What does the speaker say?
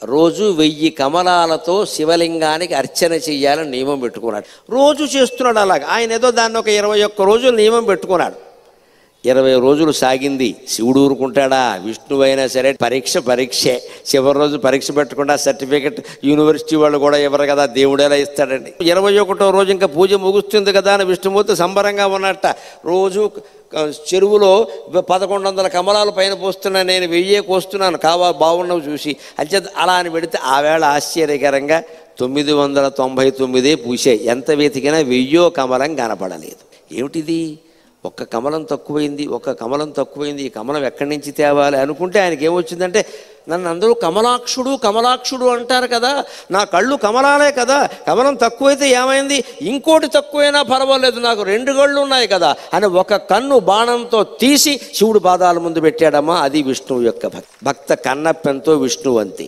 రోజు 1000 కమలాలతో శివలింగానికి అర్చన చెయ్యాలని నియమం పెట్టుకున్నాడు. రోజు చేస్తున్నాడు అలాగ. ఆయన ఏదో దాన్ని ఒక 21 రోజులు నియమం పెట్టుకున్నాడు. 20 రోజులు సాగింది. శివుడు ఊరుకుంటాడా? విష్ణువు అయినా సరే పరీక్షే. చివరి రోజు పరీక్ష పెట్టకుండా సర్టిఫికెట్ యూనివర్సిటీ వాళ్ళు కూడా ఇవ్వరు కదా, దేవుడు ఎలా ఇస్తాడండి? 21వ రోజు ఇంకా పూజ ముగుస్తుంది కదా అని విష్ణుమూర్తి సంబరంగా ఉన్నట్ట. రోజు చెరువులో 1100 కమలాలు పైన పోస్తున్నా, నేను 1000 కోస్తున్నాను, బాగున్నావు చూసి అంచేత అలా అని పెడితే ఆ వేళ ఆశ్చర్యకరంగా 999 పూసాయి. ఎంత వెతికినా 1000 కమలం కనపడలేదు. ఏమిటిది? ఒక్క కమలం తక్కువైంది, ఈ కమలం ఎక్కడి నుంచి తేవాలి అనుకుంటే ఆయనకి ఏమొచ్చిందంటే, నన్ను అందరూ కమలాక్షుడు అంటారు కదా, నా కళ్ళు కమలాలే కదా, కమలం తక్కువైతే ఏమైంది, ఇంకోటి తక్కువైనా పర్వాలేదు, నాకు 2 కళ్ళు ఉన్నాయి కదా అని ఒక కన్ను బాణంతో తీసి శివుడు పాదాల ముందు పెట్టాడమ్మా. అది విష్ణువు యొక్క భక్త కన్నప్పెంతో విష్ణువంతి.